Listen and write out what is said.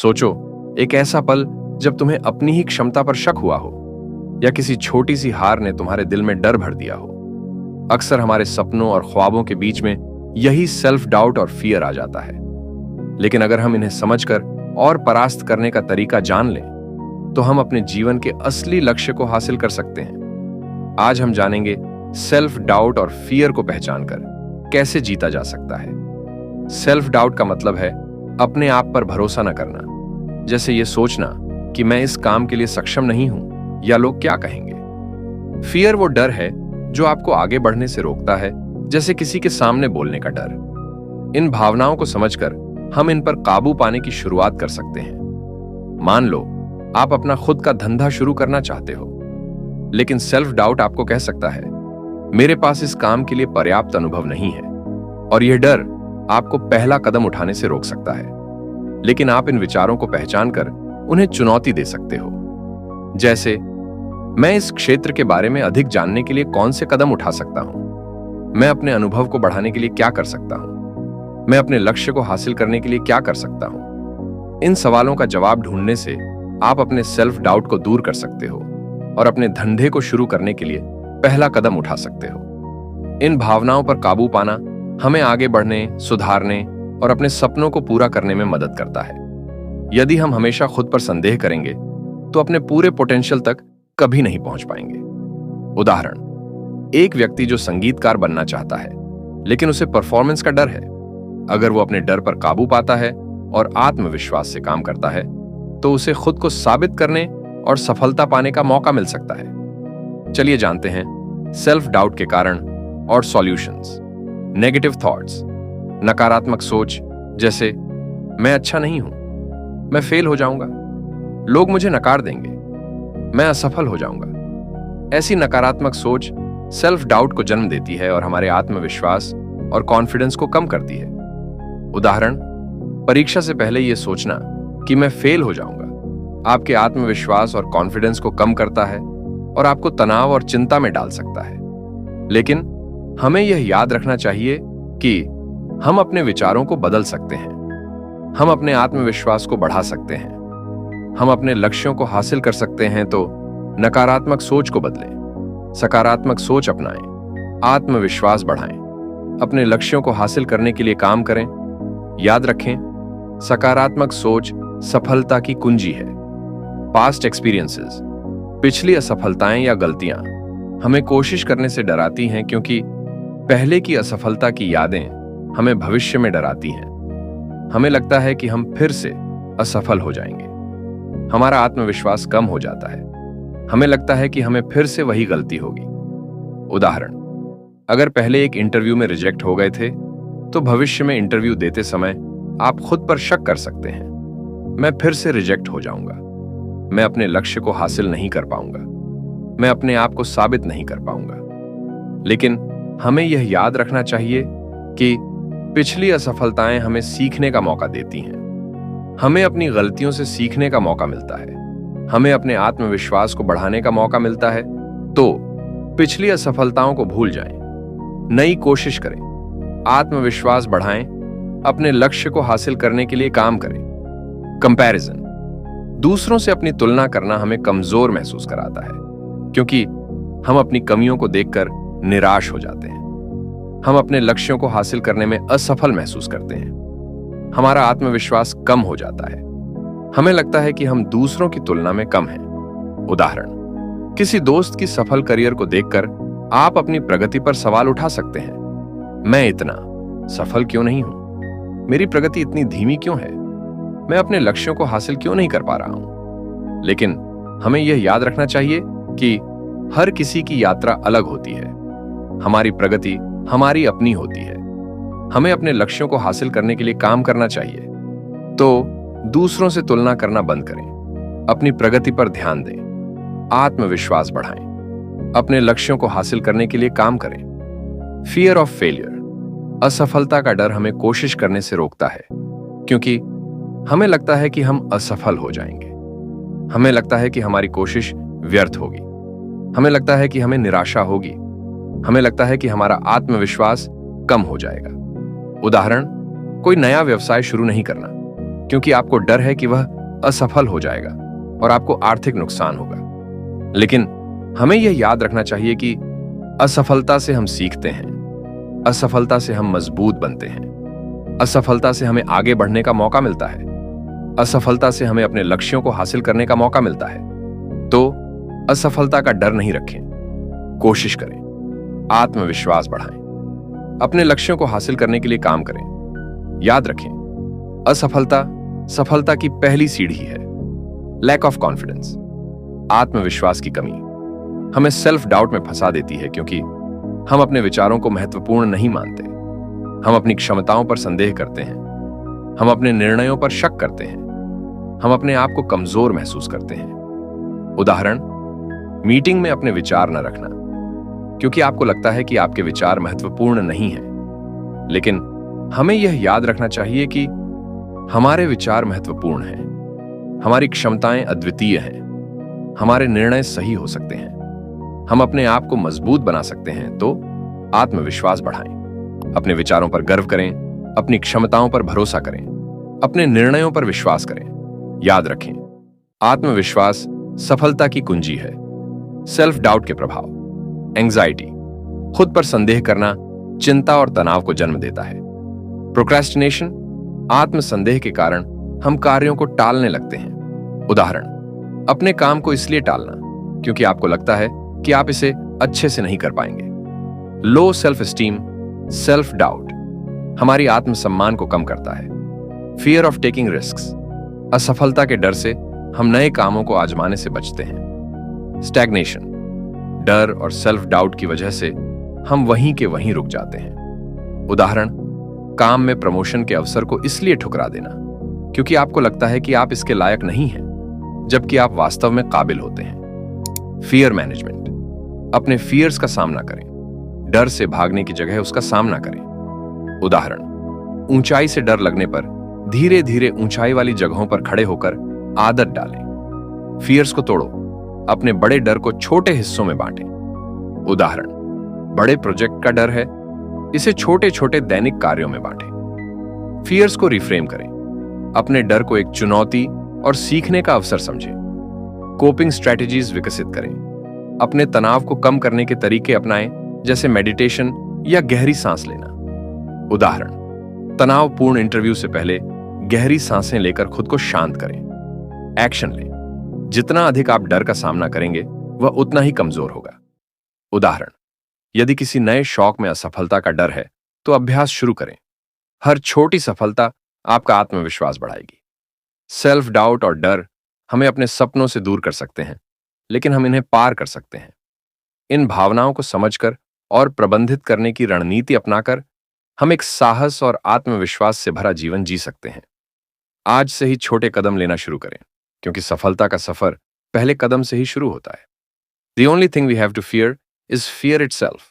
सोचो, एक ऐसा पल जब तुम्हें अपनी ही क्षमता पर शक हुआ हो, या किसी छोटी सी हार ने तुम्हारे दिल में डर भर दिया हो। अक्सर हमारे सपनों और ख्वाबों के बीच में यही सेल्फ डाउट और फियर आ जाता है। लेकिन अगर हम इन्हें समझकर और परास्त करने का तरीका जान लें, तो हम अपने जीवन के असली लक्ष्य को हासिल कर सकते हैं। आज हम जानेंगे सेल्फ डाउट और फियर को पहचानकर कैसे जीता जा सकता है। सेल्फ डाउट का मतलब है अपने आप पर भरोसा न करना, जैसे ये सोचना कि मैं इस काम के लिए सक्षम नहीं हूं या लोग क्या कहेंगे। फियर वो डर है जो आपको आगे बढ़ने से रोकता है, जैसे किसी के सामने बोलने का डर। इन भावनाओं को समझकर हम इन पर काबू पाने की शुरुआत कर सकते हैं। मान लो आप अपना खुद का धंधा शुरू करना चाहते हो, लेकिन सेल्फ डाउट आपको कह सकता है, मेरे पास इस काम के लिए पर्याप्त अनुभव नहीं है, और यह डर आपको पहला कदम उठाने से रोक सकता है। लेकिन आप इन विचारों को पहचानकर उन्हें चुनौती दे सकते हो, जैसे मैं इस क्षेत्र के बारे में अधिक जानने के लिए कौन से कदम उठा सकता हूं, मैं अपने अनुभव को बढ़ाने के लिए क्या कर सकता हूं, मैं अपने लक्ष्य को हासिल करने के लिए क्या कर सकता हूं। इन सवालों का जवाब ढूंढने से आप अपने सेल्फ डाउट को दूर कर सकते हो और अपने धंधे को शुरू करने के लिए पहला कदम उठा सकते हो। इन भावनाओं पर काबू पाना हमें आगे बढ़ने, सुधारने और अपने सपनों को पूरा करने में मदद करता है। यदि हम हमेशा खुद पर संदेह करेंगे, तो अपने पूरे पोटेंशियल तक कभी नहीं पहुंच पाएंगे। उदाहरण, एक व्यक्ति जो संगीतकार बनना चाहता है, लेकिन उसे परफॉर्मेंस का डर है। अगर वो अपने डर पर काबू पाता है और आत्मविश्वास से काम करता है, तो उसे खुद को साबित करने और सफलता पाने का मौका मिल सकता है। चलिए जानते हैं सेल्फ डाउट के कारण और सॉल्यूशंस। नेगेटिव थॉट्स, नकारात्मक सोच, जैसे मैं अच्छा नहीं हूं, मैं फेल हो जाऊंगा, लोग मुझे नकार देंगे, मैं असफल हो जाऊंगा। ऐसी नकारात्मक सोच सेल्फ डाउट को जन्म देती है और हमारे आत्मविश्वास और कॉन्फिडेंस को कम करती है। उदाहरण, परीक्षा से पहले यह सोचना कि मैं फेल हो जाऊंगा आपके आत्मविश्वास और कॉन्फिडेंस को कम करता है और आपको तनाव और चिंता में डाल सकता है। लेकिन हमें यह याद रखना चाहिए कि हम अपने विचारों को बदल सकते हैं, हम अपने आत्मविश्वास को बढ़ा सकते हैं, हम अपने लक्ष्यों को हासिल कर सकते हैं। तो नकारात्मक सोच को बदलें, सकारात्मक सोच अपनाएं, आत्मविश्वास बढ़ाएं, अपने लक्ष्यों को हासिल करने के लिए काम करें। याद रखें, सकारात्मक सोच सफलता की कुंजी है। पास्ट एक्सपीरियंसेस, पिछली असफलताएं या गलतियां हमें कोशिश करने से डराती हैं, क्योंकि पहले की असफलता की यादें हमें भविष्य में डराती हैं। हमें लगता है कि हम फिर से असफल हो जाएंगे, हमारा आत्मविश्वास कम हो जाता है, हमें लगता है कि हमें फिर से वही गलती होगी। उदाहरण, अगर पहले एक इंटरव्यू में रिजेक्ट हो गए थे, तो भविष्य में इंटरव्यू देते समय आप खुद पर शक कर सकते हैं, मैं फिर से रिजेक्ट हो जाऊंगा, मैं अपने लक्ष्य को हासिल नहीं कर पाऊंगा, मैं अपने आप को साबित नहीं कर पाऊंगा। लेकिन हमें यह याद रखना चाहिए कि पिछली असफलताएं हमें सीखने का मौका देती हैं, हमें अपनी गलतियों से सीखने का मौका मिलता है, हमें अपने आत्मविश्वास को बढ़ाने का मौका मिलता है। तो पिछली असफलताओं को भूल जाएं, नई कोशिश करें, आत्मविश्वास बढ़ाएं, अपने लक्ष्य को हासिल करने के लिए काम करें। कंपैरिजन, दूसरों से अपनी तुलना करना हमें कमजोर महसूस कराता है, क्योंकि हम अपनी कमियों को देखकर निराश हो जाते हैं, हम अपने लक्ष्यों को हासिल करने में असफल महसूस करते हैं, हमारा आत्मविश्वास कम हो जाता है, हमें लगता है कि हम दूसरों की तुलना में कम हैं। उदाहरण, किसी दोस्त की सफल करियर को देखकर आप अपनी प्रगति पर सवाल उठा सकते हैं, मैं इतना सफल क्यों नहीं हूं, मेरी प्रगति इतनी धीमी क्यों है, मैं अपने लक्ष्यों को हासिल क्यों नहीं कर पा रहा हूं। लेकिन हमें यह याद रखना चाहिए कि हर किसी की यात्रा अलग होती है, हमारी प्रगति हमारी अपनी होती है, हमें अपने लक्ष्यों को हासिल करने के लिए काम करना चाहिए। तो दूसरों से तुलना करना बंद करें, अपनी प्रगति पर ध्यान दें, आत्मविश्वास बढ़ाएं, अपने लक्ष्यों को हासिल करने के लिए काम करें। फियर ऑफ फेलियर, असफलता का डर हमें कोशिश करने से रोकता है, क्योंकि हमें लगता है कि हम असफल हो जाएंगे, हमें लगता है कि हमारी कोशिश व्यर्थ होगी, हमें लगता है कि हमें निराशा होगी, हमें लगता है कि हमारा आत्मविश्वास कम हो जाएगा। उदाहरण, कोई नया व्यवसाय शुरू नहीं करना, क्योंकि आपको डर है कि वह असफल हो जाएगा और आपको आर्थिक नुकसान होगा। लेकिन हमें यह याद रखना चाहिए कि असफलता से हम सीखते हैं, असफलता से हम मजबूत बनते हैं, असफलता से हमें आगे बढ़ने का मौका मिलता है, असफलता से हमें अपने लक्ष्यों को हासिल करने का मौका मिलता है। तो असफलता का डर नहीं रखें, कोशिश करें, आत्मविश्वास बढ़ाएं, अपने लक्ष्यों को हासिल करने के लिए काम करें। याद रखें, असफलता सफलता की पहली सीढ़ी है। लैक ऑफ कॉन्फिडेंस, आत्मविश्वास की कमी, हमें सेल्फ डाउट में फंसा देती है क्योंकि हम अपने विचारों को महत्वपूर्ण नहीं मानते। हम अपनी क्षमताओं पर संदेह करते हैं, हम अपने निर्णयों पर शक करते हैं, हम अपने आप को कमजोर महसूस करते हैं। उदाहरण, मीटिंग में अपने विचार न रखना क्योंकि आपको लगता है कि आपके विचार महत्वपूर्ण नहीं हैं। लेकिन हमें यह याद रखना चाहिए कि हमारे विचार महत्वपूर्ण हैं, हमारी क्षमताएं अद्वितीय हैं, हमारे निर्णय सही हो सकते हैं, हम अपने आप को मजबूत बना सकते हैं। तो आत्मविश्वास बढ़ाएं, अपने विचारों पर गर्व करें, अपनी क्षमताओं पर भरोसा करें, अपने निर्णयों पर विश्वास करें। याद रखें, आत्मविश्वास सफलता की कुंजी है। सेल्फ डाउट के प्रभाव, एंजाइटी, खुद पर संदेह करना चिंता और तनाव को जन्म देता है। प्रोक्रेस्टिनेशन, आत्मसंदेह के कारण हम कार्यों को टालने लगते हैं। उदाहरण, अपने काम को इसलिए टालना क्योंकि आपको लगता है कि आप इसे अच्छे से नहीं कर पाएंगे। Low self esteem, self doubt हमारी आत्मसम्मान को कम करता है। फियर ऑफ टेकिंग रिस्क्स, असफलता के डर से हम नए कामों को आजमाने से बचते हैं। स्टैग्नेशन, डर और सेल्फ डाउट की वजह से हम वहीं के वहीं रुक जाते हैं। उदाहरण, काम में प्रमोशन के अवसर को इसलिए ठुकरा देना क्योंकि आपको लगता है कि आप इसके लायक नहीं हैं, जबकि आप वास्तव में काबिल होते हैं। फियर मैनेजमेंट, अपने फियर्स का सामना करें, डर से भागने की जगह उसका सामना करें। उदाहरण, ऊंचाई से डर लगने पर धीरे धीरे ऊंचाई वाली जगहों पर खड़े होकर आदत डालें। फियर्स को तोड़ो, अपने बड़े डर को छोटे हिस्सों में बांटें। उदाहरण, बड़े प्रोजेक्ट का डर है, इसे छोटे छोटे दैनिक कार्यों में बांटें। फियर्स को रिफ्रेम करें, अपने डर को एक चुनौती और सीखने का अवसर समझें। कोपिंग स्ट्रेटेजीज विकसित करें, अपने तनाव को कम करने के तरीके अपनाएं, जैसे मेडिटेशन या गहरी सांस लेना। उदाहरण, तनावपूर्ण इंटरव्यू से पहले गहरी सांसें लेकर खुद को शांत करें। एक्शन लें, जितना अधिक आप डर का सामना करेंगे वह उतना ही कमजोर होगा। उदाहरण, यदि किसी नए शौक में असफलता का डर है तो अभ्यास शुरू करें। हर छोटी सफलता आपका आत्मविश्वास बढ़ाएगी। सेल्फ डाउट और डर हमें अपने सपनों से दूर कर सकते हैं, लेकिन हम इन्हें पार कर सकते हैं। इन भावनाओं को समझकर और प्रबंधित करने की रणनीति अपनाकर हम एक साहस और आत्मविश्वास से भरा जीवन जी सकते हैं। आज से ही छोटे कदम लेना शुरू करें, क्योंकि सफलता का सफर पहले कदम से ही शुरू होता है। The only thing we have to fear is fear itself.